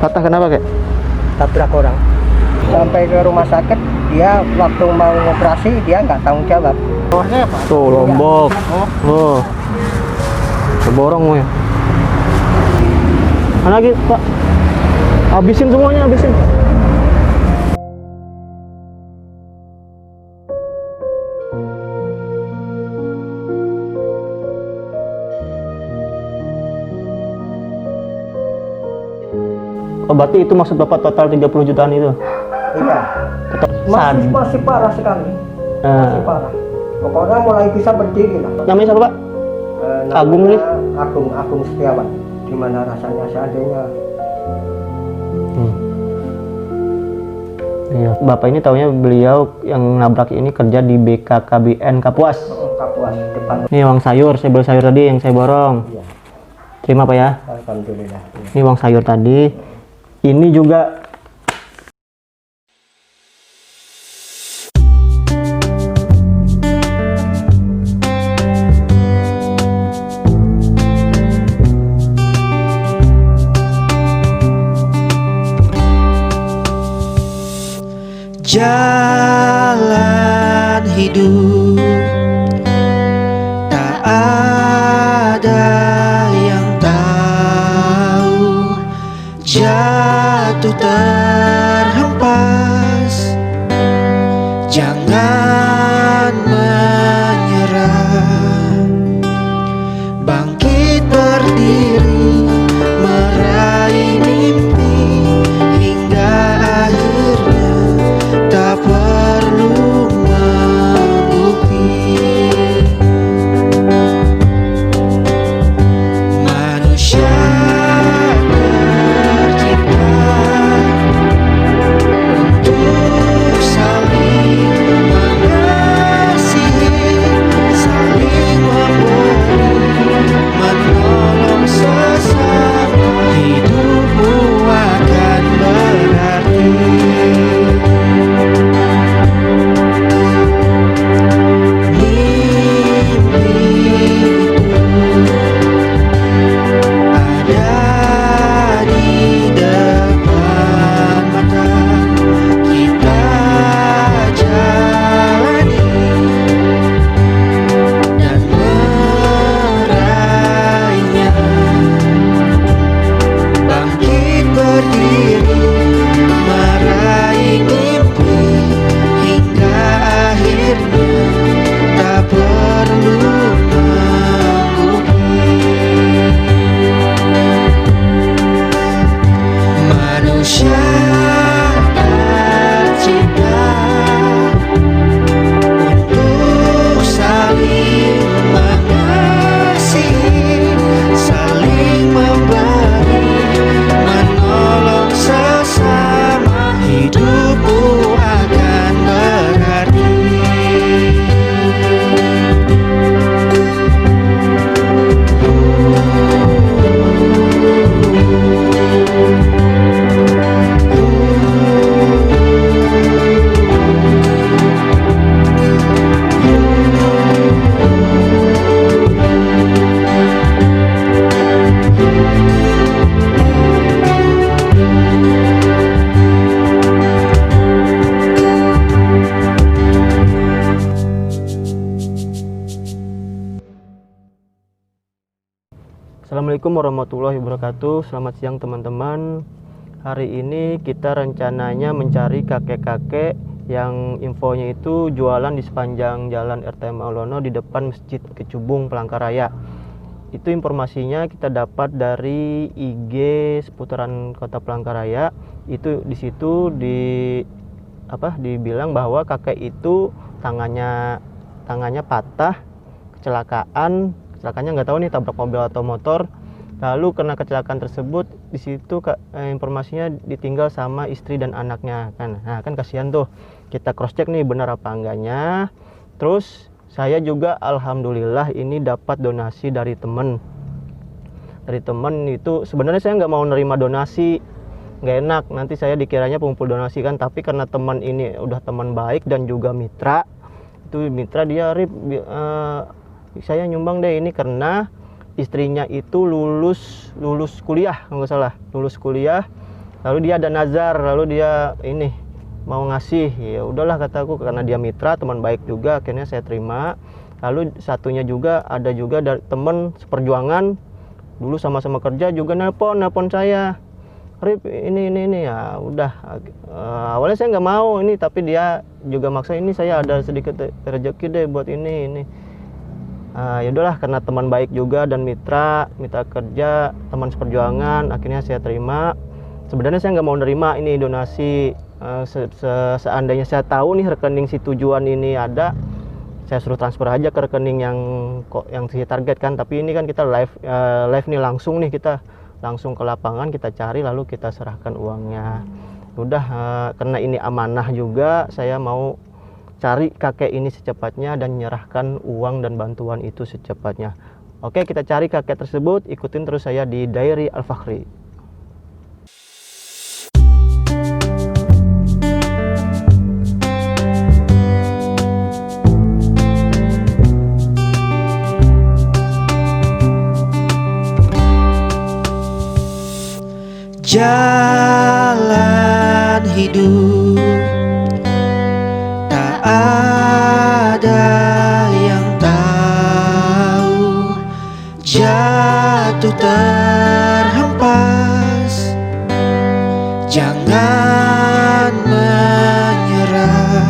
Patah kenapa kek? tabrak orang. Sampai ke rumah sakit, dia waktu mau operasi dia nggak tanggung jawab. Tuh lombok. Oh. Keborong ya. Mana lagi Pak? Habisin semuanya, habisin. Oh, berarti itu maksud Bapak total 30 jutaan itu? Iya. Masih parah sekali. Masih parah. Pokoknya mulai bisa berdiri lah. Namanya siapa Pak? Agung nih? Agung Setiawan. Gimana rasanya seandainya? Iya. Bapak ini taunya beliau yang nabrak ini kerja di BKKBN Kapuas. Kapuas depan. Ini uang sayur, saya beli sayur tadi yang saya borong. Iya. Terima Pak ya. Alhamdulillah. Iya. Ini uang sayur tadi. Ini juga jalan hidup tak ada yang tahu, jatuh terhempas, jangan menyerah, bangkit berdiri, meraih mimpi hingga akhirnya tak perlu membukti. Manusia tercipta untuk saling mengasihi, saling memberi, menolong sesama. Hidupmu akan berarti. Manusia tercipta untuk saling mengasihi, saling memberi, menolong sesama. Hidupmu akan berarti. Assalamualaikum warahmatullahi wabarakatuh. Selamat siang teman-teman. Hari ini kita rencananya mencari kakek-kakek yang infonya itu jualan di sepanjang jalan RT Maulono di depan Masjid Kecubung Palangkaraya. Itu informasinya kita dapat dari IG seputaran Kota Palangkaraya. Itu di situ dibilang bahwa kakek itu tangannya patah, kecelakaannya nggak tahu nih tabrak mobil atau motor. Lalu karena kecelakaan tersebut di situ informasinya ditinggal sama istri dan anaknya kan. Nah kan kasihan tuh, kita cross check nih benar apa enggaknya. Terus saya juga alhamdulillah ini dapat donasi dari temen itu. Sebenarnya saya nggak mau nerima donasi, nggak enak nanti saya dikiranya pengumpul donasi kan. Tapi karena teman ini udah teman baik dan juga mitra, itu mitra dia saya nyumbang deh ini karena istrinya itu lulus kuliah kalau nggak salah, lulus kuliah lalu dia ada nazar, lalu dia ini mau ngasih. Ya udahlah kataku, karena dia mitra, teman baik juga, akhirnya saya terima. Lalu satunya juga ada juga dari teman seperjuangan dulu sama-sama kerja juga nelpon saya, Rip ini ya udah. Awalnya saya nggak mau ini, tapi dia juga maksa, ini saya ada sedikit rezeki deh buat ini. Ya udahlah, karena teman baik juga dan mitra kerja, teman seperjuangan, akhirnya saya terima. Sebenarnya saya nggak mau nerima ini donasi. Seandainya saya tahu nih rekening si tujuan ini ada, saya suruh transfer aja ke rekening yang saya target kan. Tapi ini kan kita live nih, langsung nih, kita langsung ke lapangan, kita cari lalu kita serahkan uangnya. Udah, karena ini amanah juga, saya mau cari kakek ini secepatnya dan menyerahkan uang dan bantuan itu secepatnya. Oke, kita cari kakek tersebut, ikutin terus saya di Diary Al Fakhri. Jalan hidup tak ada yang tahu, jatuh terhempas, jangan menyerah.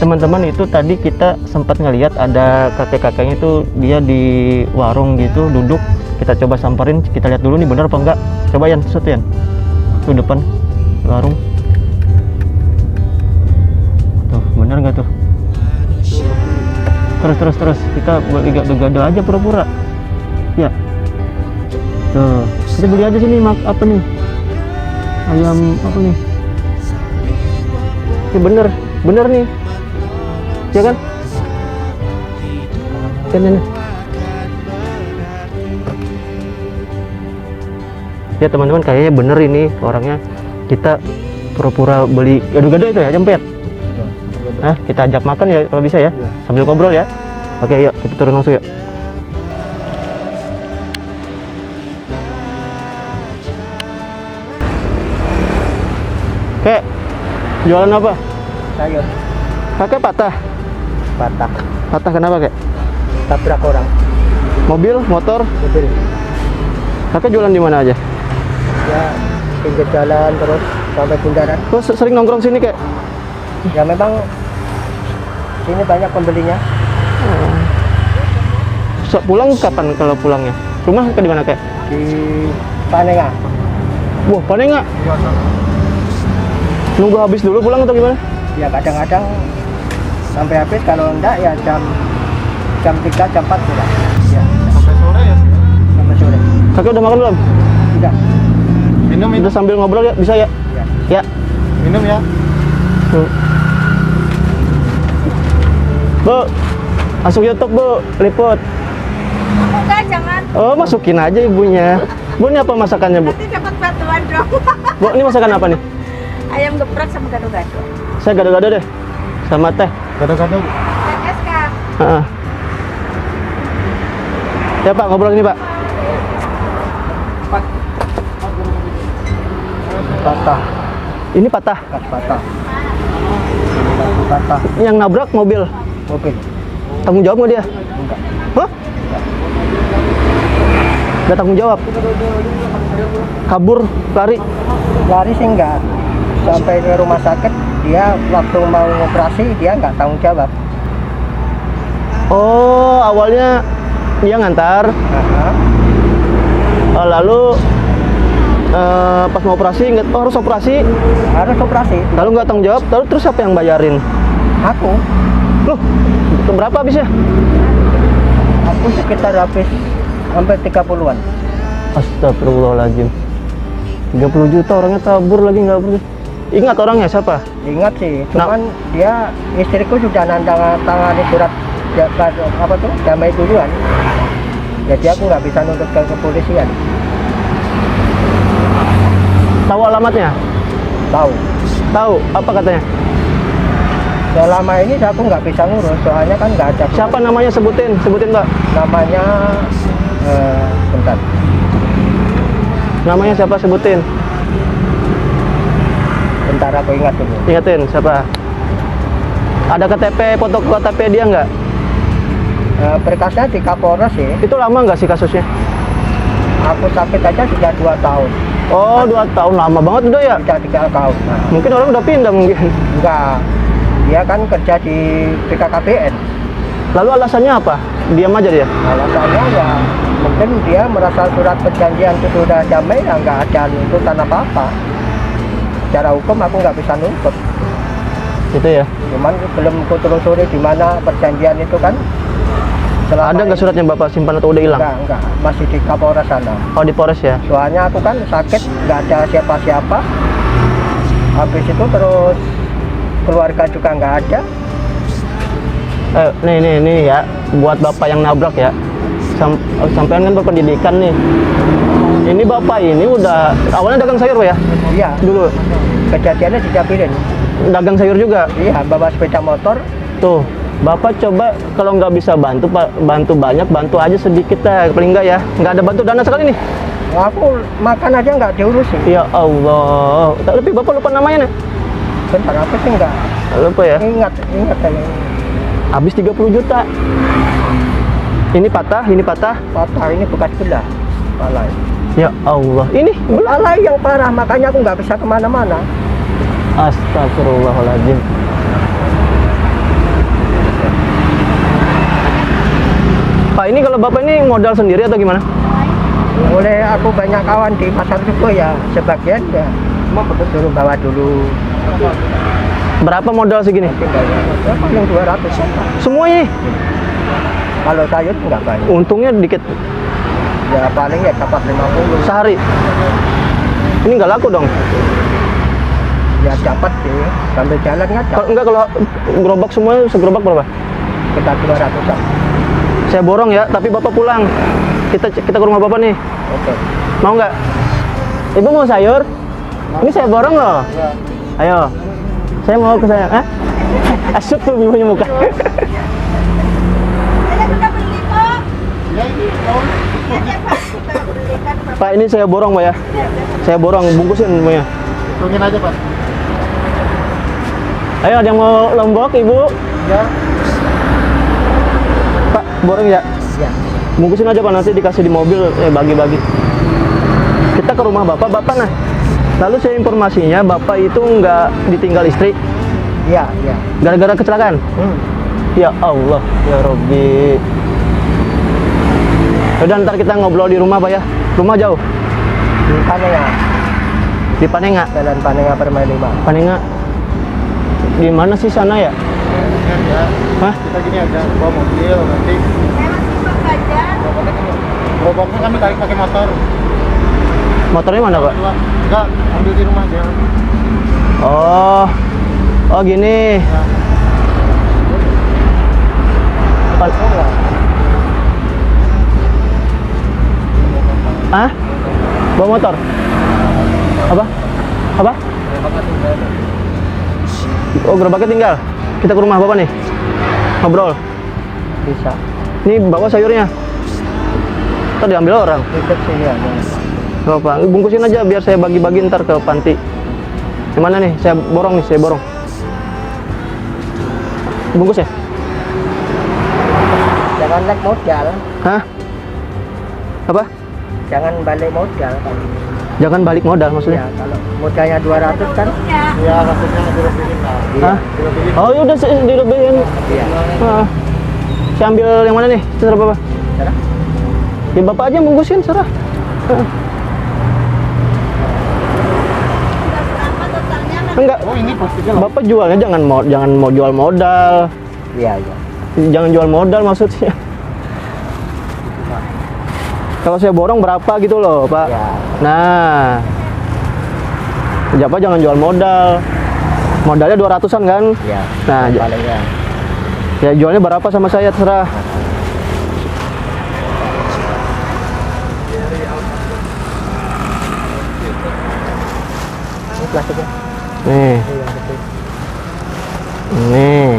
Teman-teman, itu tadi kita sempat ngelihat ada kakek-kakeknya itu dia di warung gitu duduk. Kita coba samperin, kita lihat dulu nih bener apa enggak. Coba Yan, set Yan, tuh depan warung tuh, bener nggak tuh? Terus kita beli gado-gado aja pura-pura ya. Tuh, kita beli aja sini apa nih, ayam apa nih ya, bener nih ya kan ini. Ya teman-teman, kayaknya bener ini orangnya. Kita pura-pura beli gado-gado itu ya, jempet. Kita ajak makan ya kalau bisa ya, sambil ngobrol ya. Oke, yuk kita turun langsung yuk. Kek, jualan apa? Sayur. Kakek patah kenapa kek? Tabrak orang. Mobil, motor? Mobil. Kakek jualan di mana aja? Ya, pinggir jalan terus sampai bundaran. Kok sering nongkrong sini kek? Ya memang sini banyak pembelinya. Pulang kapan kalau pulangnya? Rumah ke di mana kek? Di Panenga. Wah, Panenga. Nunggu habis dulu pulang atau gimana? Ya kadang-kadang sampai habis, kalau enggak ya jam 3, jam 4 pulang. Ya. Sampai sore ya? Sampai sore. Kakek udah makan belum? Tidak. Minum Kita sambil ngobrol ya, bisa ya? Ya. Ya. minum ya. Bu, masuk YouTube Bu, liput. Enggak, jangan. Oh, masukin aja ibunya. Bu, ini apa masakannya Bu? Nanti dapat bantuan dong. Bu, ini masakan apa nih? Ayam geprek sama gado-gado. Saya gado-gado deh, sama teh. Gado-gado. SK. Heeh. Ya Pak, ngobrol ini Pak. Patah. Ini patah. Patah. Patah. Yang nabrak mobil. Mobil. Tanggung jawab nggak dia? Enggak. Hah? Nggak tanggung jawab. Kabur, lari. Lari sih enggak. Sampai ke rumah sakit, dia waktu mau operasi dia nggak tanggung jawab. Oh, awalnya dia ngantar. Lalu pas mau operasi nggak, harus operasi. Harus operasi. Lalu nggak tanggung jawab. Lalu terus siapa yang bayarin? Aku Loh, berapa habisnya? Aku sekitar habis sampai 30-an. Astagfirullahaladzim. 30 juta orangnya tabur lagi nggak pergi. Ingat orangnya siapa? Ingat sih, cuman dia, istriku sudah tangani surat apa tuh, damai duluan. Jadi aku nggak bisa nuntut ke kepolisian. Tahu alamatnya? Tahu. Tahu, apa katanya? Selama ini aku nggak bisa ngurus, soalnya kan nggak ada. Siapa namanya, sebutin Mbak. Namanya bentar. Namanya siapa, sebutin. Bentar aku ingat dulu. Ingetin siapa? Ada KTP, foto KTP dia nggak? Berkasnya di Kapolres sih. Itu lama nggak sih kasusnya? Aku sakit aja sudah 2 tahun. Oh, 2 tahun, lama banget udah ya? Sudah 3 tahun. Nah, Mungkin orang udah pindah mungkin. enggak. Dia kan kerja di BKKBN. Lalu alasannya apa? Diam aja dia? Alasannya ya mungkin dia merasa surat perjanjian itu sudah damai, ya nggak ada nuntutan apa-apa. Secara hukum aku nggak bisa nuntut. Gitu ya? Cuman belum ku telusuri di mana perjanjian itu kan. Selama Ada nggak ini- suratnya Bapak simpan atau udah hilang? Enggak, masih di Kapolres sana. Oh, di Polres ya? Soalnya aku kan sakit, nggak ada siapa-siapa. Habis itu terus keluarga juga nggak ada. Nih ya, buat Bapak yang nabrak ya. Sampean kan berpendidikan nih. Ini Bapak ini udah awalnya dagang sayur Pak ya? Iya, Dulu kejadiannya di Jabirin. dagang sayur juga. Iya, bawa sepeda motor. Tuh, Bapak coba kalau nggak bisa bantu Pak, bantu banyak, bantu aja sedikit lah, paling nggak ya. Nggak ada bantu dana sekali nih. Aku makan aja nggak diurusin. Ya Allah. Tapi Bapak lupa namanya nih. Bentar, aku sih nggak Lupa ya. ingat aja. Habis 30 juta. Ini patah, ini patah. Patah ini bekas belah. Palai. Ya Allah. Ini Palai yang parah, makanya aku nggak bisa kemana-mana. Astagfirullahaladzim. Pak, ini kalau Bapak ini modal sendiri atau gimana? Oleh aku banyak kawan di pasar Suko ya, sebagian ya suruh bawa dulu. Berapa modal segini? Mungkin bayar. Ya, paling 200 juta. Semuanya. Kalau sayur nggak banyak. Untungnya dikit. Ya paling ya dapat 50. Sehari. Ini nggak laku dong. Ya dapat sih, sambil jalan nggak Kalau dapat. enggak, kalau gerobak semuanya segerobak berapa? Kita 200-an. Saya borong ya, tapi Bapak pulang. Kita ke rumah Bapak nih. Oke. Mau nggak? Ibu mau sayur? Ini saya borong loh. Ayo. Saya mau ke saya. Asyik tuh ibunya muka. Saya sudah beli kok. Ya ini tahun. Saya sudah belikan. Pak, ini saya borong Pak ya. Saya borong, bungkusin semuanya. Hitungin aja Pak. Ayo, ada yang mau lombok, Ibu? Ya. Pak, borong ya. Ya. Bungkusin aja Pak, nanti dikasih di mobil, bagi-bagi. Kita ke rumah Bapak nah. Lalu saya informasinya Bapak itu nggak ditinggal istri Iya, iya. gara-gara kecelakaan. Ya Allah, ya Robbi. Udah, ntar kita ngobrol di rumah Pak ya. Rumah jauh? Di Panenga, Di Panenga. Jalan Panenga Permai 5. Panenga. Di mana sih sana ya? Ya. Hah? Kita gini aja, bawa mobil nanti. Saya masih bekerja. Gerobaknya kami tarik pakai motor. Motornya mana Pak? Enggak, ambil di rumah aja. Oh gini. Ya. Hah? Bawa motor? Apa? Oh, gerobaknya tinggal. Kita ke rumah Bapak nih. Ngobrol. Bisa. Ini bawa sayurnya. Tadi diambil orang. Ikut sini aja. Gak apa, bungkusin aja biar saya bagi-bagi ntar ke panti. Yang mana nih? Saya borong. Bungkus ya? Jangan naik modal. Hah? Apa? Jangan balik modal kan. Jangan balik modal maksudnya? Ya, kalau modalnya 200 kan. Ya. Ya, maksudnya dilebihin lah. Hah? Dilebihin. Oh ya udah dilebihin. Iya. Saya ambil yang mana nih? Serah Bapak. Serah? Ya Bapak aja bungkusin, serah. Sudah berapa totalnya? Enggak. Oh, ini plastiknya loh. Bapak jualnya jangan mau jual modal. Iya, iya. Jangan jual modal maksudnya. Kalau saya borong berapa gitu loh, Pak. Ya. Nah. Bapak jangan jual modal. Modalnya 200-an kan? Iya. Nah, Palingnya. ya jualnya berapa sama saya terserah. Ini plastiknya. Nih, Iya, betul. nih.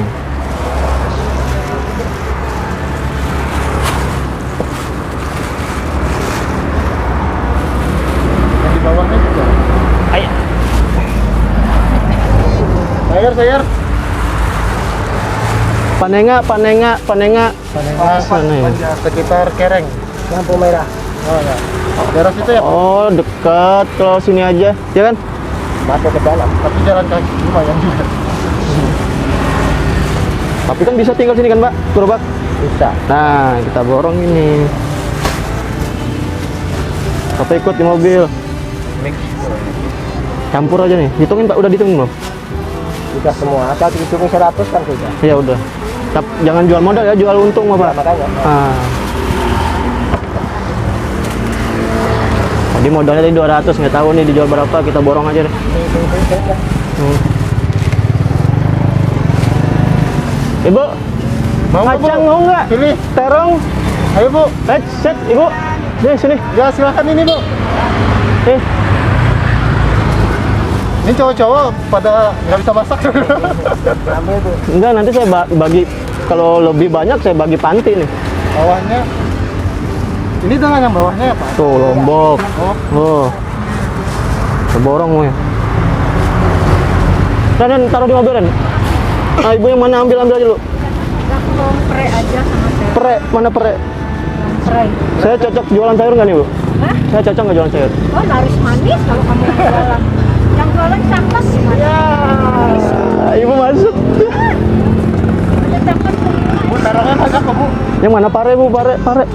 bayar. Panenga. Sana ya. Sekitar Kereng. Lampu merah. Oh ya. Daerah situ ya, Pak. Oh, dekat. Kalau sini aja, ya kan? Masuk ke dalam. Tapi jalan kaki lumayan juga. Tapi kan bisa tinggal sini kan, Mbak? Gerobak. Bisa. Nah, kita borong ini. Bapak ikut di mobil. Mix. Campur aja nih. Hitungin, Pak. Udah dihitung belum? Sudah semua. Asal dihitungin 100 kan sudah. Ya udah. Jangan jual modal ya, jual untung, Nah, Bapak. makanya. Ah. Tadi modalnya tadi 200, nggak tahu nih dijual berapa, kita borong aja deh. Ibu, Mau nggak, Bu? kacang mau nggak? Pilih. Terong, Ayo, Bu. set, Ibu. Sini. Ya, silakan ini, Bu. Ini cowok-cowok pada nggak bisa masak. Ambil Bu. Enggak, nanti saya bagi, kalau lebih banyak saya bagi panti nih. Bawahnya. Ini dengan yang bawahnya ya, Pak? Tuh, lombok. Oh, Oh. Keborong ya. Dan taruh di mobil, Ren. Nah, ibu yang mana ambil aja dulu. Aku mau pre aja sama saya. Pere, mana pere? Pre. Saya cocok jualan sayur nggak nih, Bu? Hah? Saya cocok nggak jualan sayur? Oh, laris manis kalau kamu yang jualan. Yang jualan cakep gimana? Ah, ibu masuk. Ada cakep semua. Bu, taruhnya banyak kok, Bu. Yang mana pare, Bu? Pare.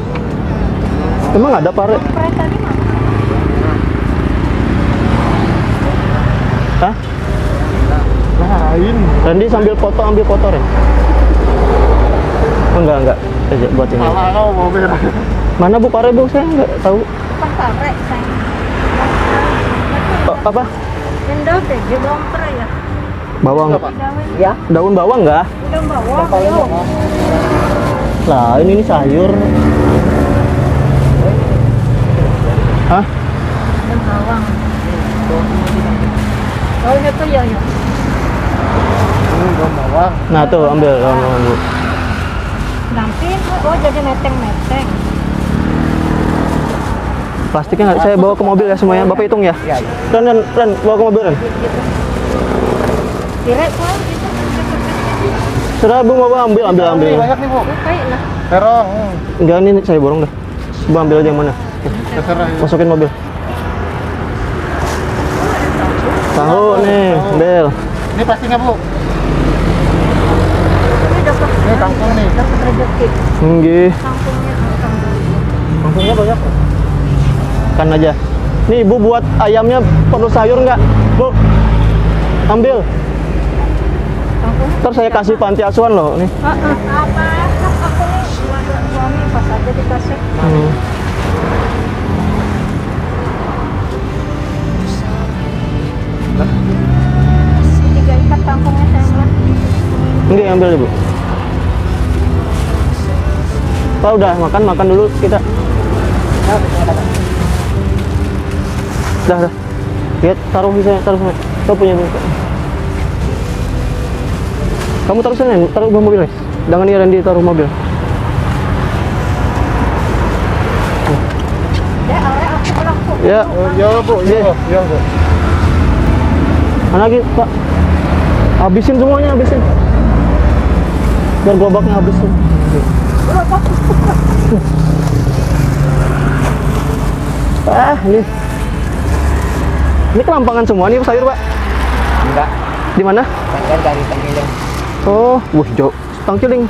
Emang ada pare? Pre tadi mana? Hah? Lain. Randy sambil foto, ambil foto, Ren. Oh, enggak. Aja buat ini. Salah kau mau merah. Mana Bu pare, Bu? Saya nggak tahu. Bukan pare, sayang. Oh, apa? Yang daun deh, dia bawang pre ya. Bawang. Enggak, Pak. Daun, Ya. Daun bawang nggak? daun bawang. Paling Yuk. Lah, ini sayur. Hah? Daun bawang. Oh, itu ya. Ini daun bawang. Nah, tuh ambil daun bawang, Bu. Dampin, oh jadi meteng-meteng. Plastiknya nggak, saya bawa ke mobil ya semuanya. Bapak hitung ya? Ya. Ren, bawa ke mobil, Ren. Direk kok gitu. Sudah, Bu, Bapak ambil. Ini banyak nih, Bu. Kayak lah. Terong. Enggak, ini saya borong deh. Bu ambil aja yang mana. Terserah. Ya. Masukin mobil. Tahu nih, ambil. Ini pastinya, Bu. Ini dapat Ini kangkung nih. dapat rezeki. Nggih, Kampungnya Kangkungnya banyak, Bu. kan aja. Nih, Ibu buat ayamnya perlu sayur nggak? Bu, ambil. kampungnya. Ntar saya kasih panti asuhan loh. Nih. Apa? Aku nih suami pas aja dikasih. Tiga ikat kampungnya saya bilang. Nggih, ambil deh, Bu. Pak, udah makan dulu kita. Dah. Lihat, taruh sana. Kau punya Bu. Kamu taruh sana, taruh bawah mobil, guys. Jangan ini Randy taruh mobil. Ya, area aku berlaku. Ya, Ya, Bu. Ya, Bu. mana lagi, Pak? Habisin semuanya, habisin. Biar gerobaknya habisin. Ini. Ini kelampangan semua nih sayur, Pak. Enggak. Di mana? Kan dari Tenggiling. Oh, wah, jauh. Tangkiling.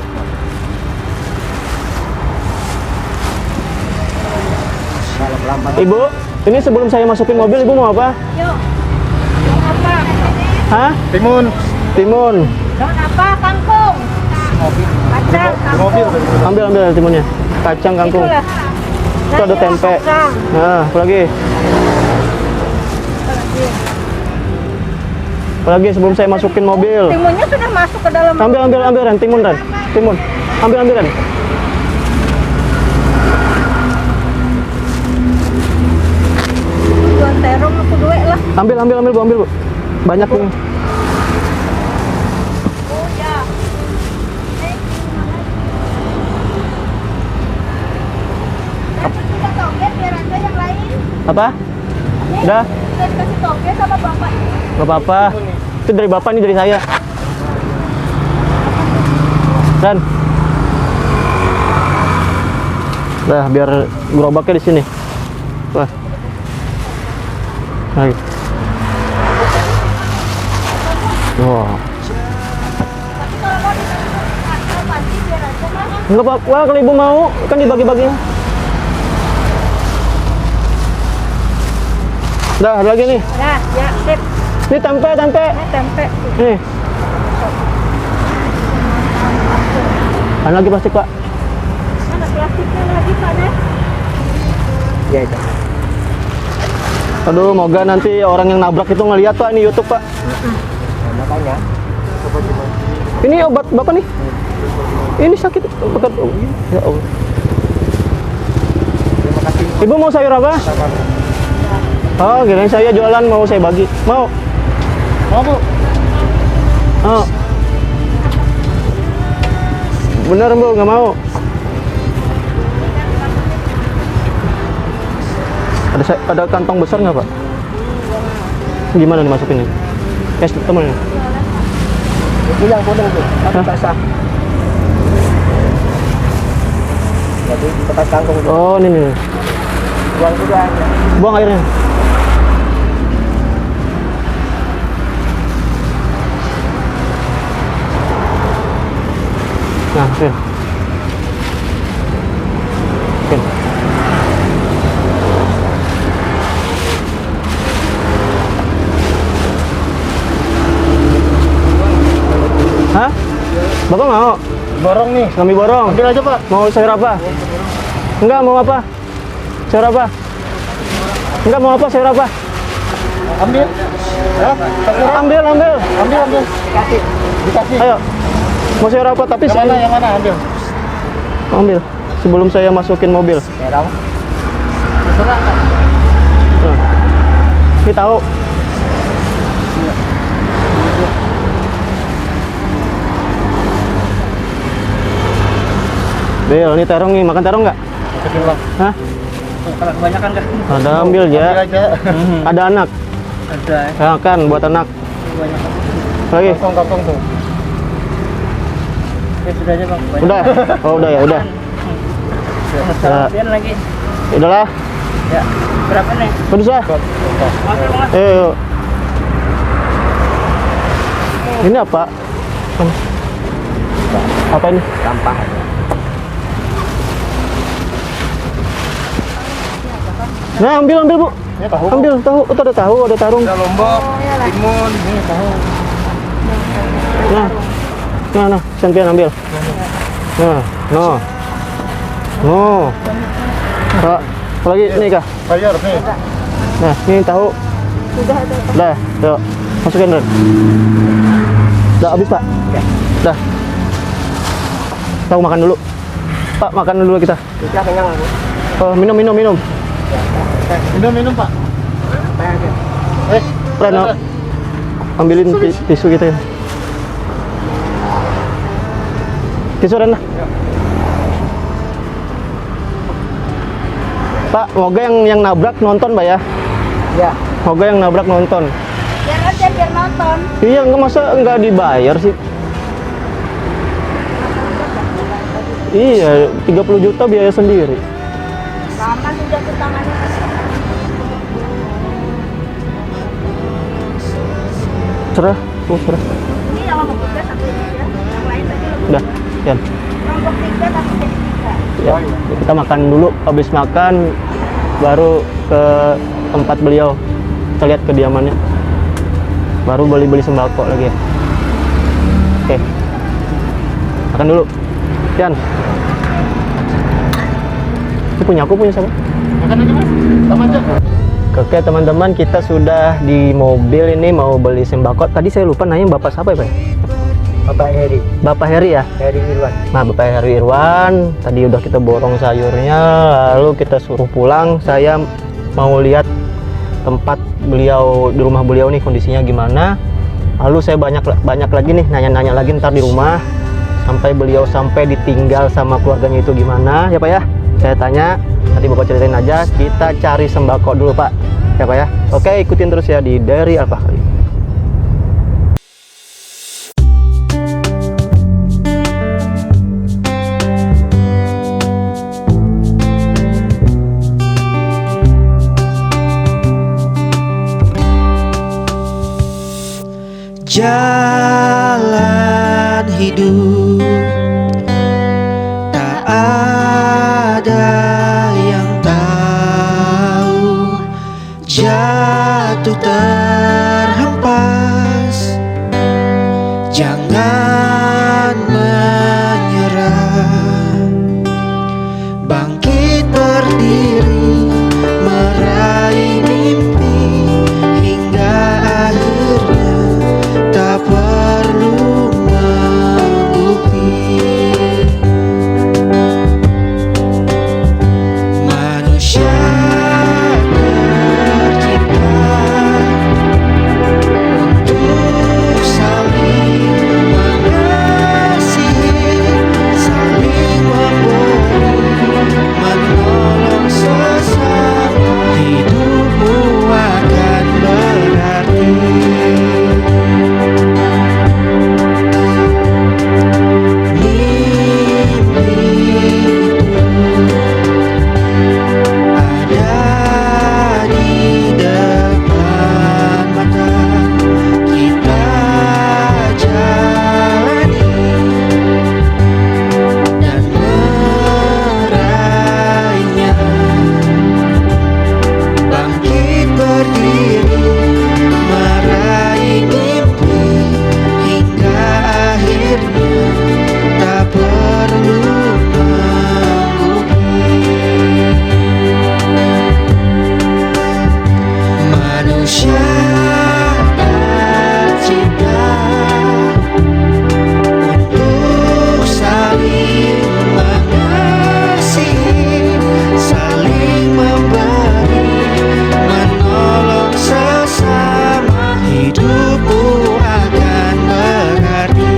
Kalau pelampan. Ibu, ini sebelum saya masukin mobil, Ibu mau apa? Yuk. Daun apa? Hah? Timun. Timun. Daun apa? Kangkung. Kacang, Di mobil kangkung. tadi. Ambil timunnya. Kacang, kangkung. Itulah. Itu ada Nah, tempe. kacang. Nah, apa lagi? Apalagi? Apa lagi sebelum saya masukin mobil? Timunnya sudah masuk ke dalam. Ambil Ren, timun Ren. Timun. Ambil Ren. Jual terong aku duit lah. Ambil Bu. Banyak nih. Oh ya. Kita toget biar ada yang lain. Apa? Udah, Kita kasih toget sama bapak ini. nggak apa-apa. Itu dari Bapak, ini dari saya. Dan. Nah, biar gerobaknya di sini. Wah. Lagi. Wah. Enggak apa-apa, kalau ibu mau kan dibagi-bagi. Dah, ada lagi nih. Nah, ya, sip. Ini tempe. Ini tempe. Nih. Ada lagi plastik, Pak. Ada plastiknya lagi, Pak, deh. Ya itu. Aduh, moga nanti orang yang nabrak itu ngeliat, Pak, ini YouTube, Pak. Nah, makanya. Ini obat Bapak nih. Ini sakit. Bekat. Oh, ya Allah. Terima kasih. Ibu mau sayur apa? Oh, kirain saya jualan, mau saya bagi. Mau? Mau Bu? Oh. Bener Bu, nggak mau. Ada kantong besar nggak Pak? Gimana dimasukin ini? Yes, temen. Itu yang kuning tuh, tapi Hah? basah. Jadi tempat kangkung itu. Oh, ini nih. Buang dulu airnya. Buang airnya. Nah, oke. Oke. Hah? Bapak mau? Borong nih. Kami borong. Ambil aja Pak. Mau sayur apa? Enggak, mau apa? Sayur apa? Enggak, mau apa? Sayur apa? Ambil. Ya, terserah. Ambil. Ambil. Dikasih. Dikasih. Ayo. Mau sayur apa? Tapi Yang mana? Yang mana? Ambil. ambil. Sebelum saya masukin mobil. Terong. Terserah. Nah. Ini tahu. Bel, ini terong nih. Makan terong nggak? Kecil Bang. Hah? Kalau kebanyakan kan Ada ambil Ambil ya. aja. Ada anak. ada Ya kan, buat anak. kebanyakan. Lagi. Kantong tuh. Ya sudah aja Bang. Udah. Oh, udah ya, udah. Ya. Biar lagi. Udahlah. Ya. Berapa nih? Terus lah. Makan Bang. Yuk. Ini apa? Apa ini? Sampah. Nah, ambil Bu. Ini tahu. Ambil tahu. Itu ada tahu, ada tarung. Ada Lombok, timun, ini tahu. Nah, sampean ambil. Nah, Pak, apa lagi nih Kak? Bayar nih. Nah, ini tahu. Sudah ada. Dah, yuk. Masukin dulu. Udah habis, Pak? Dah. Tahu makan dulu. Pak, makan dulu kita. Sudah kenyang Bu. Oh, minum. Minum Pak. Reno, ambilin tisu kita ya. Tisu Reno. Pak, moga yang nabrak nonton, Pak ya. Ya. Moga yang nabrak nonton. Biar aja, biar nonton. Iya, nggak masa nggak dibayar sih. Iya, 30 juta biaya sendiri. Lama sudah ke tangannya. Cerah, cerah. Ini yang lombok 3 satu ini ya. Yang lain tadi lombok. Udah, Yan. Lombok 3 tapi jadi 3. Ya, kita makan dulu. Habis makan, baru ke tempat beliau. Kita lihat kediamannya. Baru beli sembako lagi ya. Oke. Makan dulu. Yan. Ini punya aku, punya siapa? Makan aja Mas. Sama aja. Oke teman-teman, kita sudah di mobil ini mau beli sembako. Tadi saya lupa nanya Bapak siapa ya Pak? Bapak Heri. Bapak Heri ya? Heri Irwan. Nah, Bapak Heri Irwan, tadi udah kita borong sayurnya, lalu kita suruh pulang. Saya mau lihat tempat beliau, di rumah beliau nih kondisinya gimana. Lalu saya banyak lagi nih nanya-nanya lagi ntar di rumah, sampai beliau sampai ditinggal sama keluarganya itu gimana ya Pak ya. Saya tanya, nanti Bapak ceritain aja. Kita cari sembako dulu Pak ya Pak ya. Oke, ikutin terus ya di Dari Al-Fahri. jalan hidup. Tak ada yang tahu, jatuh terhempas. Jangan menyerah, bangkit berdiri, meraih mimpi hingga akhirnya. Tak perlu membukti. Manusia tercipta untuk saling mengasihi, saling memberi, menolong sesama. Hidupmu akan berarti.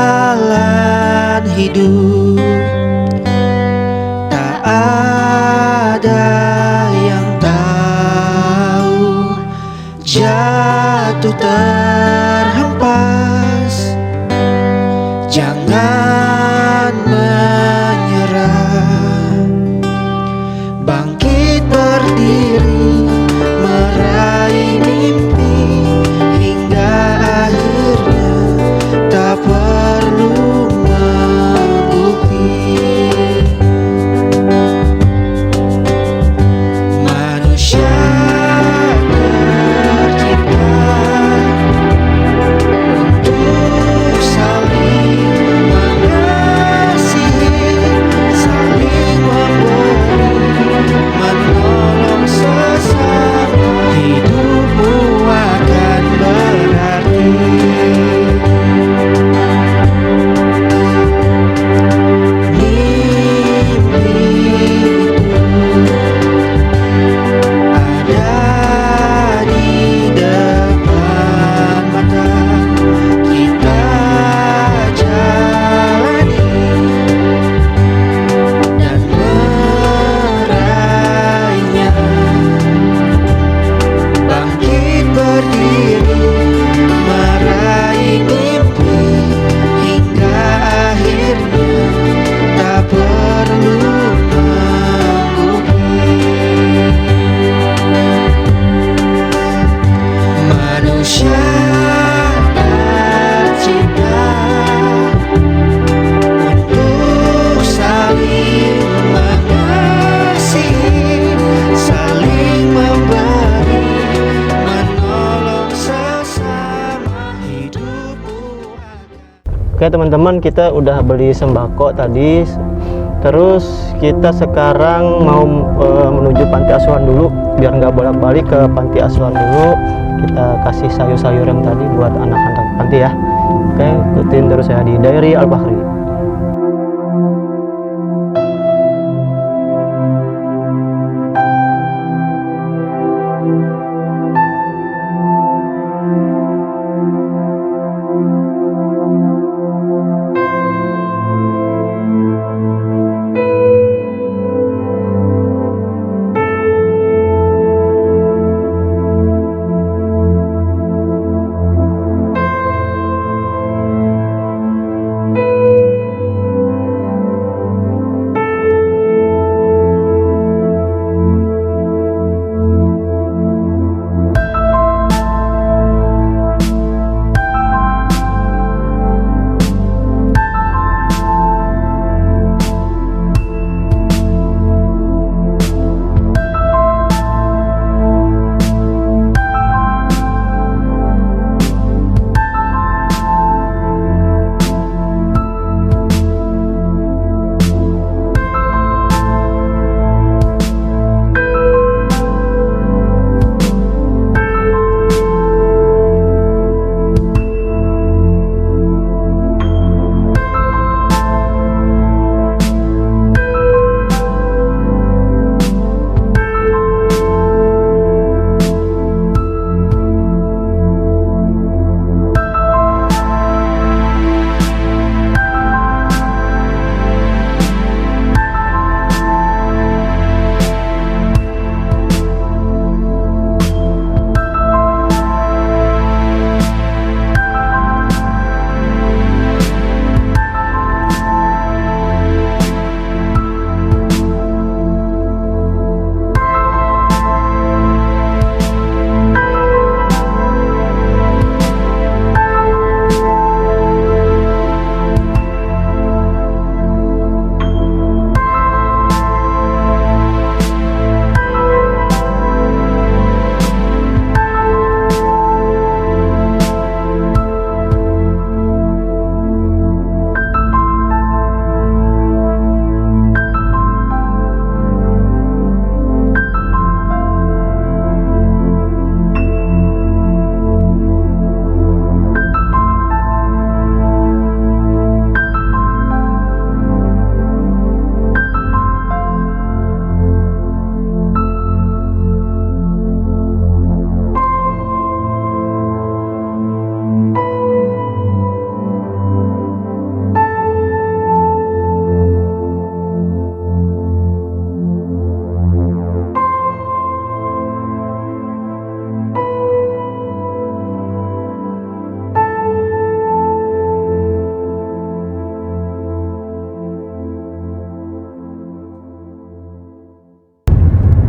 Jalan hidup, tak ada yang tahu, jatuh terhempas. Jangan menyerah, bangkit berdiri, meraih mimpi hingga akhirnya. Tak perlu membukti. Manusia tercipta untuk saling mengasihi, saling memberi, menolong sesama. Hidupmu akan berarti. Oke teman-teman, kita udah beli sembako tadi. Terus kita sekarang mau menuju panti asuhan dulu, biar nggak bolak-balik ke panti asuhan dulu. kita kasih sayur-sayur yang tadi buat anak-anak panti ya. Oke, ikutin terus ya di Diary Al-Fakhri.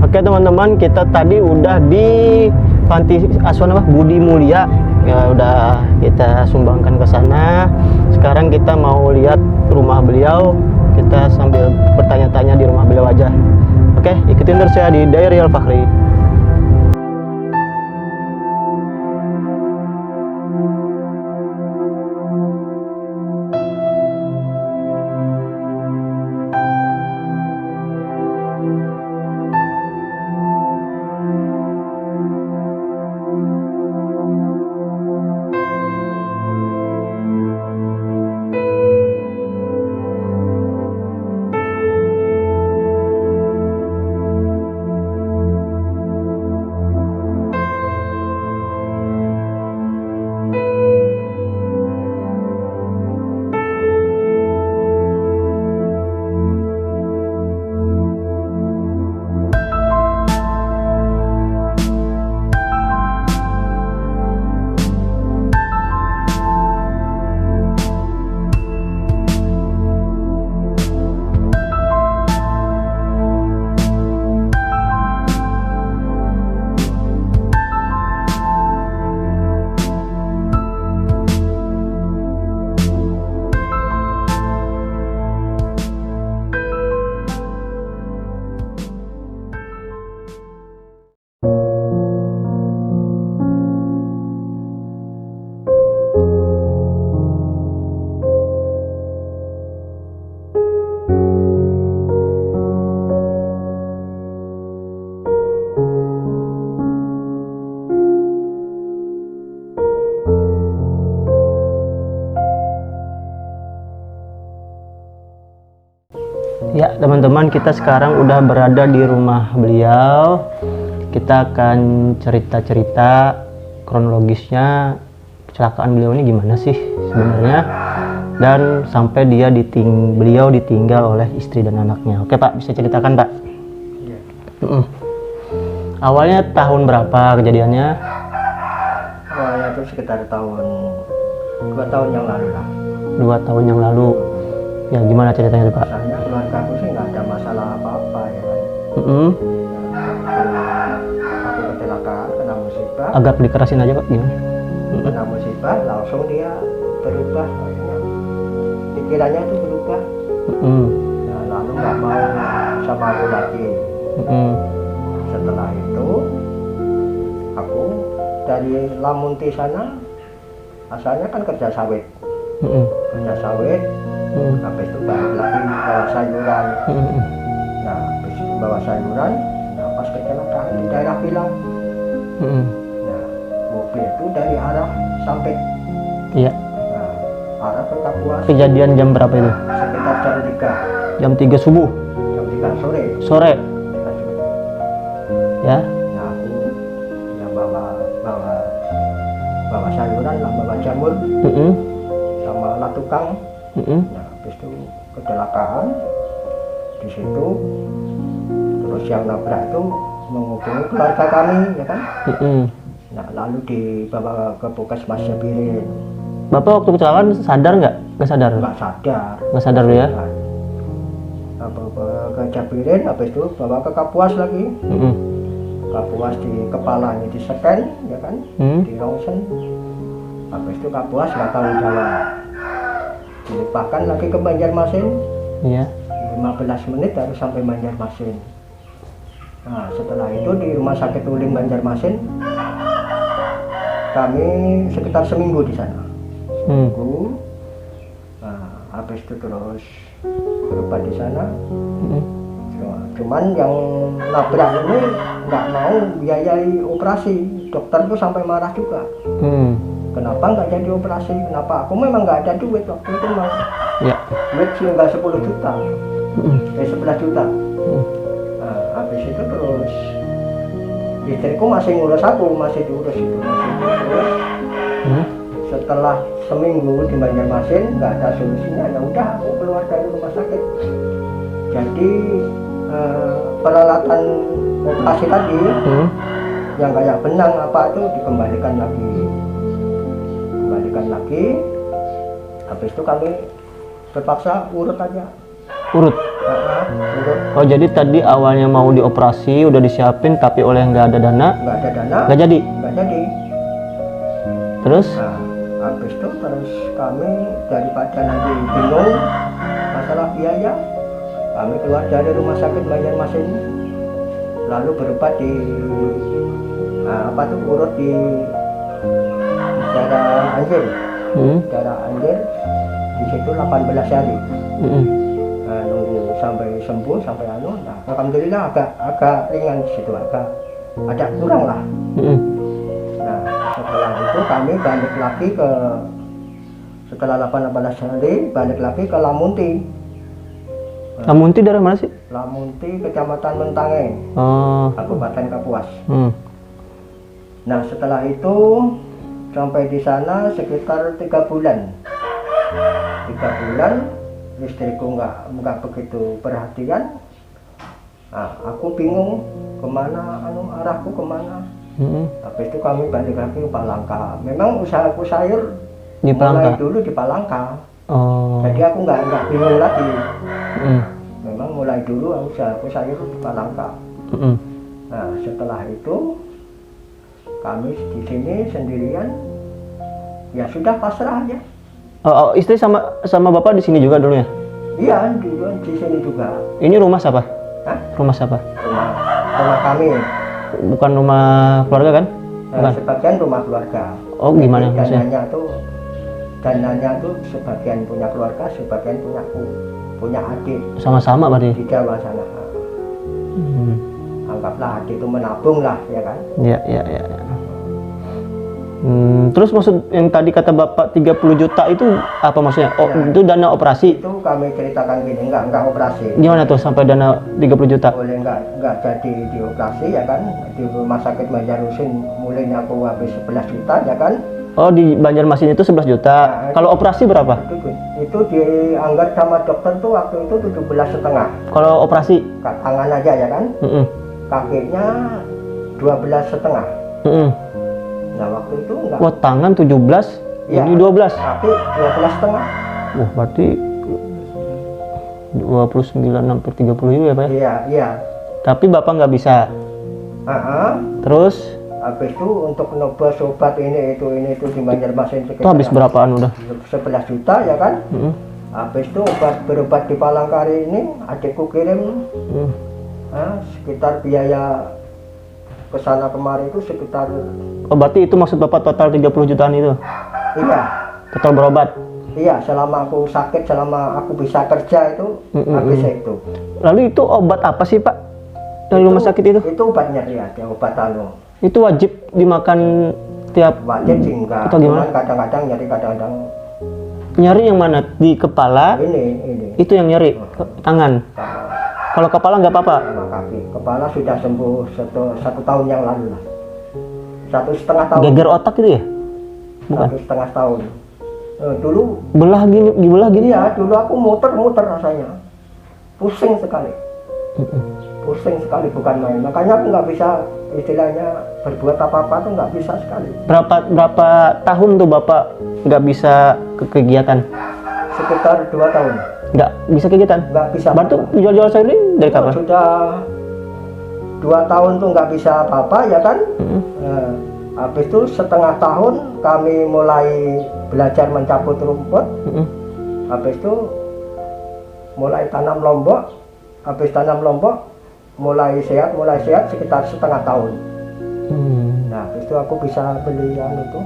Oke teman-teman, kita tadi udah di panti asuhan apa Budi Mulia ya, udah kita sumbangkan ke sana. Sekarang kita mau lihat rumah beliau, kita sambil bertanya-tanya di rumah beliau aja. Oke, ikutin terus ya di Diary Al-Fakhri. teman-teman, kita sekarang udah berada di rumah beliau. Kita akan cerita-cerita kronologisnya kecelakaan beliau ini gimana sih sebenarnya, dan sampai beliau ditinggal oleh istri dan anaknya. Oke Pak, bisa ceritakan Pak? Iya. Awalnya tahun berapa kejadiannya? Awalnya itu sekitar 2 tahun yang lalu lah. 2 tahun yang lalu. Ya gimana ceritanya Pak? Soalnya keluarga aku sih nggak ada masalah apa-apa ya kan. Aku kecelakaan, kena musibah. Agak dikerasin aja Pak, gimana? Kena musibah, langsung dia berubah. Akhirnya pikirannya itu berubah. Nah, lalu nggak mau sama aku lagi. Setelah itu, aku dari Lamunti sana, asalnya kan kerja sawit. Kerja sawit, habis itu balik lagi bawa sayuran. Nah, habis itu bawa sayuran, nah pas kecelakaan di daerah Pilang. Nah, mobil itu dari arah Sampit. Iya. Nah, arah ke Kapuas. Kejadian jam berapa itu? Sekitar jam 3. Jam 3 subuh? Jam 3 sore. Sore? 3 sore. Ya. Nah, aku yang bawa sayuran lah, bawa jamur sama alat tukang. Nah, habis itu kecelakaan di situ. Terus yang nabrak itu menghubungi keluarga kami, ya kan? Nah, lalu dibawa ke Puskesmas Jabirin. Bapak waktu kecelakaan sadar nggak? Nggak sadar? Nggak sadar. Nggak sadar ya? Nah, ke Jabirin, habis itu bawa ke Kapuas lagi. Kapuas di kepalanya di scan, ya kan? Di rongsen. Habis itu Kapuas nggak tanggung jawab. Dilimpahkan lagi ke Banjarmasin. Iya. 15 menit harus sampai Banjarmasin. Nah, setelah itu di Rumah Sakit Ulin Banjarmasin, kami sekitar seminggu di sana. Seminggu. Nah, habis itu terus berobat di sana. Cuman yang nabrak ini nggak mau biayai operasi. Dokter itu sampai marah juga. Kenapa nggak jadi operasi? Kenapa? Aku memang nggak ada duit waktu itu mah. Ya. Duit tinggal 10 juta. 11 juta. Nah, habis itu terus istriku masih ngurus aku, masih diurus itu. Setelah seminggu di Banjarmasin nggak ada solusinya, ya udah aku keluar dari rumah sakit. Jadi peralatan operasi tadi yang kayak benang apa itu dikembalikan lagi. Habis itu kami terpaksa urut aja. Urut? Urut. Oh jadi tadi awalnya mau dioperasi udah disiapin tapi oleh nggak ada dana? Nggak ada dana. Nggak jadi? Nggak jadi. Terus? Nah, habis itu terus kami daripada nanti bingung masalah biaya, kami keluar dari rumah sakit Banjarmasin, lalu berobat di urut di daerah Anjir. Daerah Anjir di situ 18 hari. Nah, nunggu sampai sembuh sampai nah, alhamdulillah agak ringan di situ, agak kurang lah. Nah, setelah itu kami balik lagi setelah 18 hari balik lagi ke Lamunti. Lamunti daerah mana sih? Lamunti, Kecamatan Mentange, Kabupaten Kapuas. Nah, setelah itu sampai di sana sekitar 3 bulan. 3 bulan, istriku nggak begitu perhatian. Nah, aku bingung kemana, arahku kemana. Habis itu kami balik lagi ke Palangka. Memang usahaku sayur di Palangka. Mulai dulu di Palangka. Oh. Jadi aku nggak bingung lagi. Memang mulai dulu usahaku sayur di Palangka. Nah, setelah itu kami di sini sendirian. Ya sudah pasrah aja. Oh, istri sama bapak di sini juga dulu ya? Iya, di sini juga. Ini rumah siapa? Hah? Rumah siapa? Rumah kami. Bukan rumah keluarga kan? Bukan. Sebagian rumah keluarga. Oh, gimana maksudnya? Dananya tuh sebagian punya keluarga, sebagian punya adik. Sama-sama berarti? Di Jawa sana. Anggaplah adik itu menabung lah, ya kan? Iya. Terus maksud yang tadi kata Bapak 30 juta itu apa maksudnya? Oh, Ya. itu dana operasi. Itu kami ceritakan gini, enggak operasi. Gimana tuh sampai dana 30 juta? Boleh enggak jadi dioperasi ya kan? Di rumah sakit Banjarmasin mulainya aku habis 11 juta ya kan? Oh, di Banjarmasin itu 11 juta. Nah, Kalau operasi berapa? Itu dianggar sama dokter tuh waktu itu 17,5. Kalau operasi? Tangan aja ya kan? Kakinya 12,5. Nah waktu itu enggak. Wah, tangan 17, Ya, ini 12. kaki 12,5. Wah, berarti 29 hampir 30 juga ya, Pak? Iya. Tapi Bapak nggak bisa. Terus Habis itu untuk nobel obat ini itu di Banjarmasin itu habis berapaan udah? 11 juta ya kan? Habis itu berobat di Palangkaraya ini adikku kirim sekitar biaya kesana kemari itu sekitar. Oh, berarti itu maksud Bapak total 30 jutaan itu? Iya. Total berobat? Iya, selama aku sakit, selama aku bisa kerja itu habis itu. Lalu itu obat apa sih Pak dari rumah sakit itu? Itu obat nyeri aja, obat anu. Itu wajib dimakan tiap? Wajib sih enggak. Atau gimana? Cuman kadang-kadang nyeri, kadang-kadang. Nyeri yang mana? Di kepala? Ini. Itu yang nyeri? Tangan? Kalau kepala nggak apa-apa? Sama kaki. Kepala sudah sembuh satu tahun yang lalu lah. 1,5 tahun. Geger otak itu ya? Bukan? 1,5 tahun. Dulu. Belah gini? Iya, dulu aku muter rasanya. Pusing sekali. Pusing sekali, bukan main. Makanya aku nggak bisa, istilahnya berbuat apa-apa tuh nggak bisa sekali. Berapa tahun tuh Bapak nggak bisa ke kegiatan? Sekitar 2 tahun. Nggak bisa kegiatan? Nggak bisa. Berarti jual-jual sayur ini dari kapan? Sudah 2 tahun tuh nggak bisa apa-apa ya kan? Habis itu setengah tahun kami mulai belajar mencabut rumput. Habis itu mulai tanam lombok. Habis tanam lombok mulai sehat sekitar setengah tahun. Nah, habis itu aku bisa beli yang itu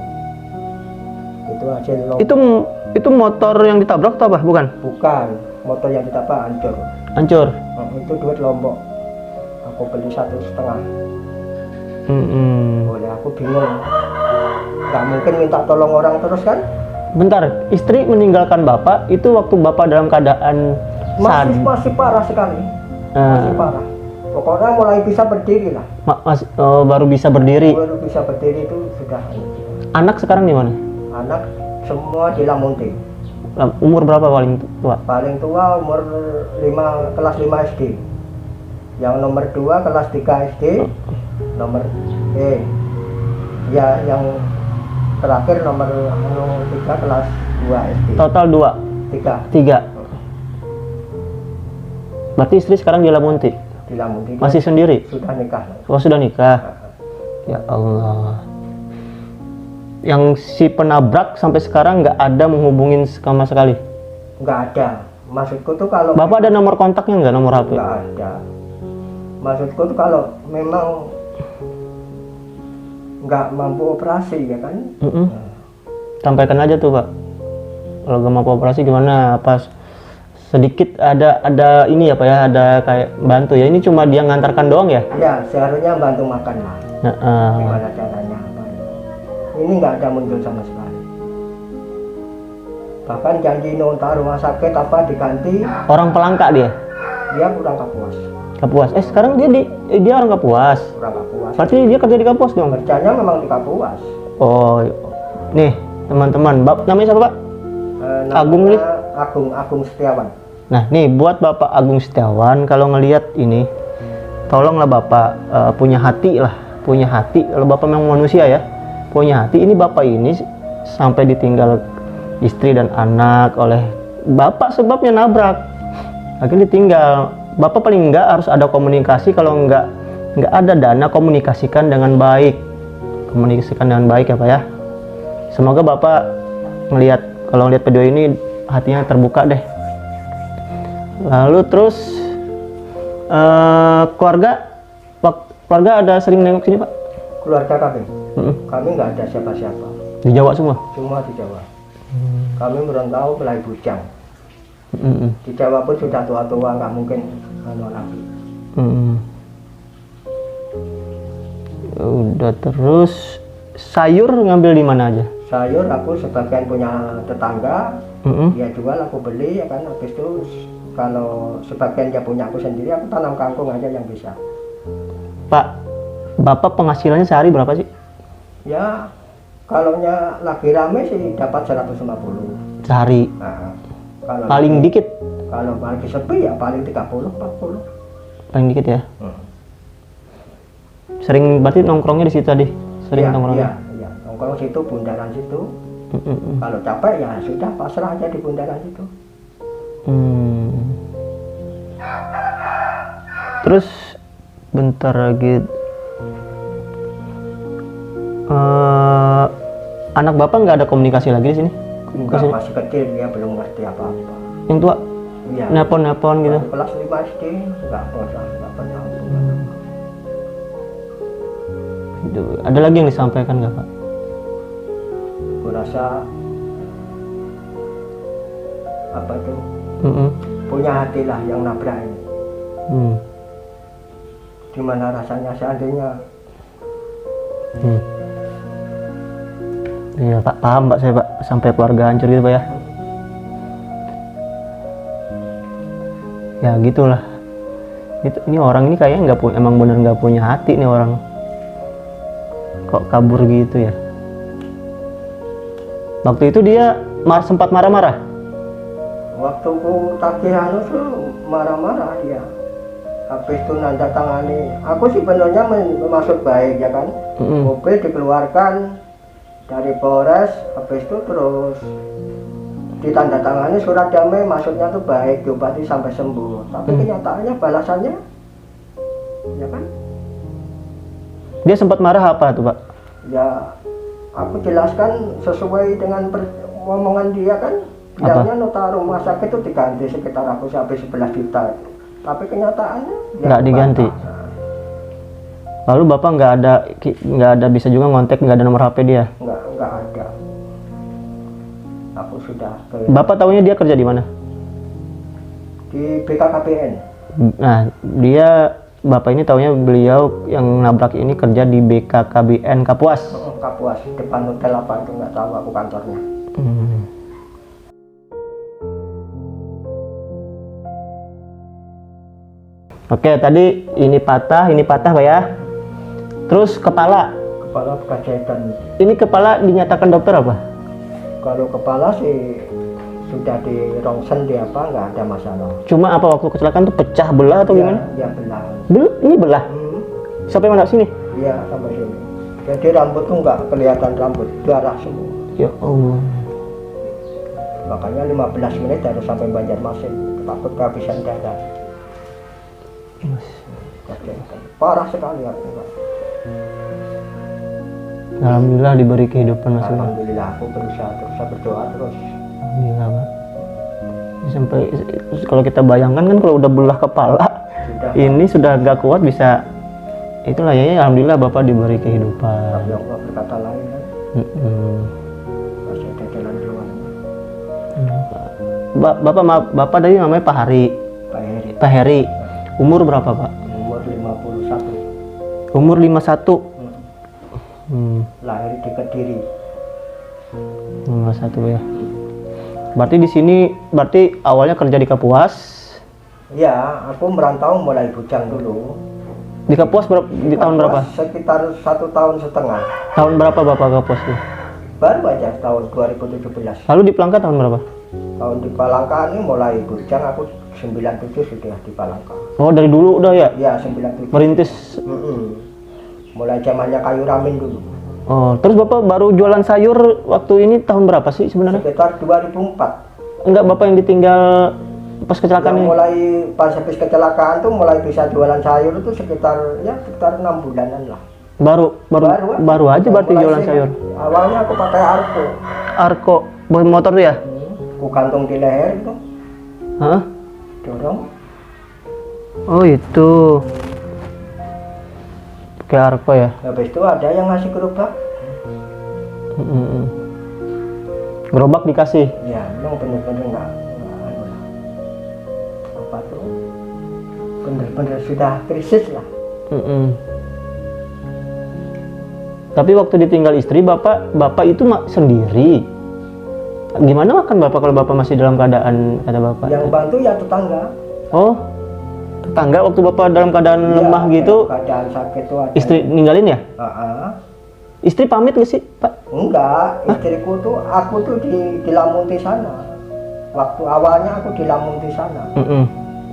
hasil lombok. Itu motor yang ditabrak atau apa? Bukan? Bukan, motor yang ditabrak hancur. Hancur? Itu duit lombok. Aku beli 1,5. Boleh, aku bingung. Gak mungkin minta tolong orang terus kan? Bentar, istri meninggalkan Bapak itu waktu Bapak dalam keadaan masih parah sekali. Masih parah. Pokoknya mulai bisa berdiri lah. Baru bisa berdiri. Baru bisa berdiri itu sudah. Anak sekarang di mana? Anak semua di Lamonti. Umur berapa paling tua? Paling tua umur kelas 5 SD. Yang nomor 2 kelas 3 SD. Nomor yang terakhir nomor 3 kelas 2 SD. Total 2? 3. Berarti istri sekarang di Lamonti? Di Lamonti. Masih sendiri? Sudah nikah. Oh, sudah nikah. Ya Allah. Yang si penabrak sampai sekarang nggak ada menghubungin sama sekali? Nggak ada. Maksudku tuh kalau Bapak ada nomor kontaknya nggak, nomor HP? Nggak ada. Maksudku tuh kalau memang nggak mampu operasi ya kan? Sampaikan aja tuh Pak. Kalau nggak mampu operasi gimana? Pas sedikit ada ini ya Pak ya, ada kayak bantu ya. Ini cuma dia ngantarkan doang ya? Ya, seharusnya bantu makan lah. Gimana caranya? Ini nggak ada muncul sama sekali. Bahkan janji nontar rumah sakit apa diganti. Orang Pelangka dia? Dia kurang Kapuas. Kapuas. Sekarang dia orang Kapuas. Kurang Kapuas. Berarti dia kerja di Kapuas dong? Kerjanya memang di Kapuas. Oh, nih teman-teman, namanya siapa Pak? Agung nih? Agung Setiawan. Nah, nih buat Bapak Agung Setiawan, kalau ngelihat ini, tolonglah Bapak punya hati lah, punya hati. Kalau Bapak memang manusia ya, punya hati. Ini Bapak ini sampai ditinggal istri dan anak oleh Bapak sebabnya nabrak. Akhirnya ditinggal. Bapak paling enggak harus ada komunikasi. Kalau enggak ada dana, komunikasikan dengan baik. Komunikasikan dengan baik ya Pak ya. Semoga Bapak kalau ngelihat video ini hatinya terbuka deh. Lalu terus keluarga ada sering nengok sini Pak? Keluarga kami? Kami nggak ada siapa-siapa. Di Jawa semua? Semua di Jawa. Kami merantau mulai bujang. Di Jawa pun sudah tua-tua, nggak mungkin lagi. Udah terus sayur ngambil di mana aja? Sayur aku sebagian punya tetangga, dia jual aku beli ya kan. Habis itu kalau sebagian dia punya aku sendiri, aku tanam kangkung aja yang bisa. Pak, Bapak penghasilannya sehari berapa sih? Ya kalau lagi rame sih dapat 150 Sehari. nah, kalau Paling lagi, dikit? kalau lagi sepi ya paling 30-40. Paling dikit ya? Sering berarti nongkrongnya di situ tadi? Sering nongkrongnya? Iya, nongkrong situ, bundaran situ. Kalau capek ya sudah pasrah aja di bundaran situ. Terus bentar lagi, anak Bapak nggak ada komunikasi lagi di sini? Enggak, masih kecil, dia belum ngerti apa-apa. Yang tua? Iya. Nelpon gitu? Kelas 5 SD, nggak pernah hubungan. Ada lagi yang disampaikan nggak Pak? Aku rasa apa itu punya hati lah yang nabrak ini. Gimana rasanya seandainya? Iya Pak, paham Pak saya Pak, sampai keluarga hancur gitu Pak ya. Ya gitulah. Ini orang ini kayaknya nggak punya, emang bener nggak punya hati nih orang. Kok kabur gitu ya? Waktu itu dia sempat marah-marah. Waktu ku tagihan tuh marah-marah dia. Habis itu nanda tangani. Aku sih benernya maksud baik ya kan. Mobil dikeluarkan dari Polres, habis itu terus ditandatangani surat damai, maksudnya tuh baik, diobati sampai sembuh. Tapi kenyataannya balasannya, ya kan? Dia sempat marah apa tuh Pak? Ya, aku jelaskan sesuai dengan omongan dia kan. Bilangnya nota rumah sakit itu diganti sekitar aku sampai 11 juta. Tapi kenyataannya nggak diganti. Lalu Bapak nggak ada bisa juga ngontek, nggak ada nomor HP dia? Nggak ada. Aku sudah Bapak tahunya dia kerja di mana? di BKKBN. Nah, Bapak ini tahunya beliau yang nabrak ini kerja di BKKBN Kapuas. Kapuas, depan hotel apa itu nggak tahu aku kantornya. Oke, tadi ini patah Pak ya. Terus kepala Bekas jahitan. ini kepala dinyatakan dokter apa? Kalau kepala sih sudah di rongsen di apa, nggak ada masalah. Cuma apa waktu kecelakaan tuh pecah belah atau gimana? Ya belah. Ini belah? Sampai mana sini? Iya, sampai sini. Jadi rambut tuh nggak kelihatan rambut, darah semua. Ya Allah. Makanya 15 menit harus sampai Banjarmasin, takut kehabisan darah. Parah sekali aku, Pak. Alhamdulillah diberi kehidupan Mas. Alhamdulillah, aku berusaha terus, berdoa terus. Alhamdulillah Pak. Sampai kalau kita bayangkan kan kalau udah belah kepala, ini sudah nggak kuat bisa. Itulah ya, alhamdulillah Bapak diberi kehidupan. Tapi Allah berkata lain kan. Masih ada jalan keluar. Bapak tadi namanya Pak Hari. Pak Heri. Umur berapa Pak? Umur 51. Umur 51. Lahir di Kediri. 51 ya. Berarti di sini awalnya kerja di Kapuas. Ya, aku merantau mulai bujang dulu. Di Kapuas di tahun berapa? Sekitar 1,5 tahun. Tahun berapa Bapak Kapuas tuh? Baru aja tahun 2017. Lalu di Palangka tahun berapa? Tahun di Palangka ini mulai bujang, aku 97 sudah di Palangka. Oh, dari dulu udah ya? Iya, 97. Merintis. Mulai zamannya kayu ramin dulu. Oh, terus Bapak baru jualan sayur waktu ini tahun berapa sih sebenarnya? Sekitar 2004. Enggak, Bapak yang ditinggal pas kecelakaan ini? Mulai pas habis kecelakaan tuh mulai bisa jualan sayur itu sekitar 6 bulanan lah. Baru aja berarti jualan sayur. Awalnya aku pakai Arko motor tuh ya? Aku gantung di leher itu. Hah? Dorong. Oh itu. Pakai Arko ya? Habis itu ada yang ngasih gerobak. Gerobak dikasih? Ya, memang bener-bener nggak apa tuh. Bener-bener sudah krisis lah. Tapi waktu ditinggal istri, bapak itu sendiri. Gimana makan bapak kalau bapak masih dalam keadaan kata bapak? Yang bantu ya tetangga. Oh, tetangga waktu bapak dalam keadaan lemah gitu. Keadaan sakit tuh ada. Istri ninggalin ya? Istri pamit nggak sih, Pak? Enggak, istriku tuh, aku tuh di Lamunti sana. Waktu awalnya aku di Lamunti sana.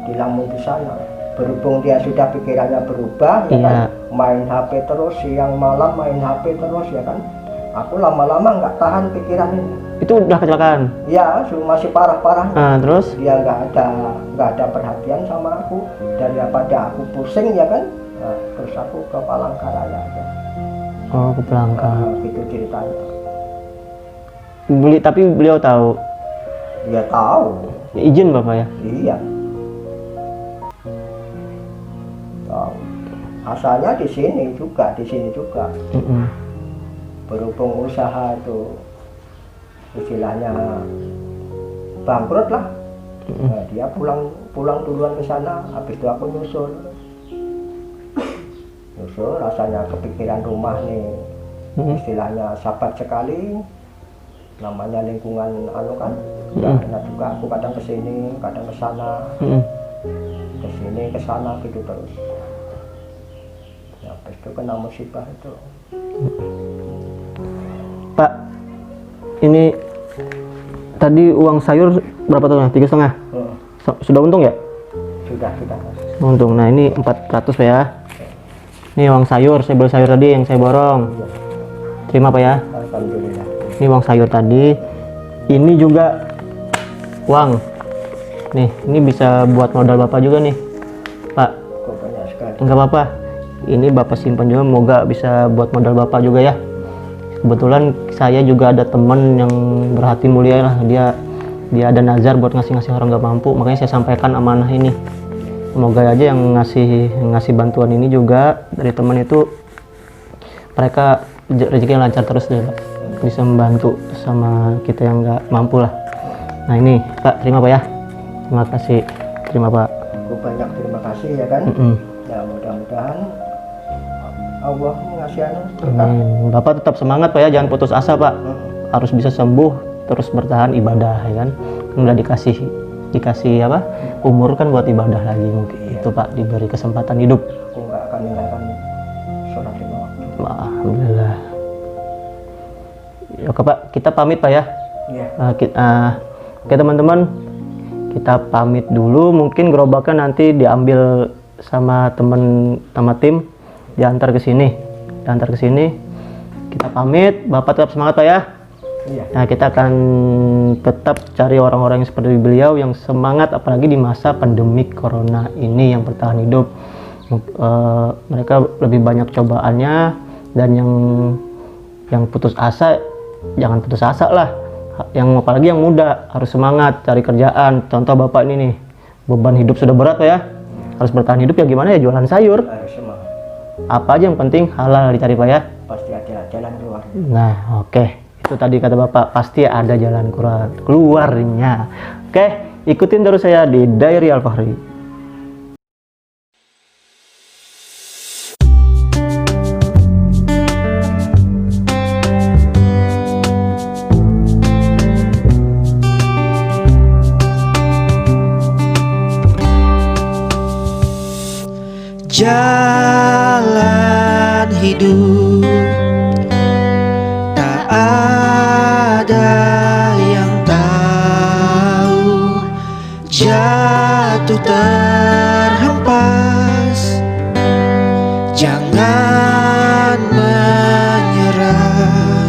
Di Lamunti sana. Berhubung dia sudah pikirannya berubah, ya kan, main HP terus, siang malam main HP terus, ya kan. Aku lama-lama nggak tahan pikiran ini. Itu udah kecelakaan? Ya, masih parah-parahnya. Terus? Dia nggak ada perhatian sama aku. Daripada aku pusing, ya kan. Nah, terus aku ke Palangkaraya aja. Oh, ke Palangkaraya. Gitu ceritanya. Tapi beliau tahu? Ya tahu. Izin bapak ya? Iya. Tahu. Asalnya di sini juga. Berhubung usaha itu istilahnya bangkrut lah. Nah, dia pulang duluan ke sana. Habis itu aku nyusul. Rasanya kepikiran rumah nih. Istilahnya sahabat sekali. Namanya lingkungan kan. Karena juga aku kadang ke sini, kadang ke sana. Ke sini, ke sana gitu terus. Ya, habis itu kena musibah itu. Pak, ini tadi uang sayur berapa tuh? 3,5? Sudah untung ya? Sudah. Untung. Nah, ini 400 Pak ya. Ini uang sayur, saya beli sayur tadi yang saya borong. Terima Pak ya. Alhamdulillah. Ini uang sayur tadi. Ini juga uang. Nih, ini bisa buat modal Bapak juga nih, Pak. Kok banyak sekali. Enggak apa-apa. Ini Bapak simpan juga, semoga bisa buat modal Bapak juga ya. Kebetulan saya juga ada teman yang berhati mulia lah, dia ada nazar buat ngasih orang nggak mampu, makanya saya sampaikan amanah ini. Semoga aja yang ngasih bantuan ini juga dari teman itu, mereka rezekinya lancar terus deh Pak, bisa membantu sama kita yang nggak mampu lah. Nah ini Pak, terima Pak ya, terima kasih, terima Pak. Aku banyak terima kasih ya kan. Ya mudah-mudahan Allah mengasih Amin. Bapak tetap semangat Pak ya, jangan putus asa Pak. Harus bisa sembuh, terus bertahan ibadah ya kan. Udah dikasih apa? Umur kan buat ibadah lagi mungkin. Itu Pak, diberi kesempatan hidup. Aku nggak akan meninggalkan sholat lima waktu. Alhamdulillah. Oke Pak, kita pamit Pak ya. Iya. Oke teman-teman, kita pamit dulu. Mungkin gerobaknya nanti diambil sama tim. Diantar ke sini. Kita pamit. Bapak tetap semangat Pak ya. Iya. Nah, kita akan tetap cari orang-orang yang seperti beliau yang semangat, apalagi di masa pandemik corona ini yang bertahan hidup. Mereka lebih banyak cobaannya, dan yang putus asa jangan putus asa lah. Yang apalagi yang muda harus semangat cari kerjaan. Contoh Bapak ini nih, beban hidup sudah berat Pak ya. Harus bertahan hidup ya, gimana ya, jualan sayur. Harus semangat. Apa aja yang penting halal dicari Pak ya. Pasti ada jalan keluar. Nah, oke. Itu tadi kata Bapak, pasti ada jalan keluarnya. Oke, ikutin terus saya di Diary Al-Fahri. Jalan hidup tak ada yang tahu, jatuh terhempas, jangan menyerah.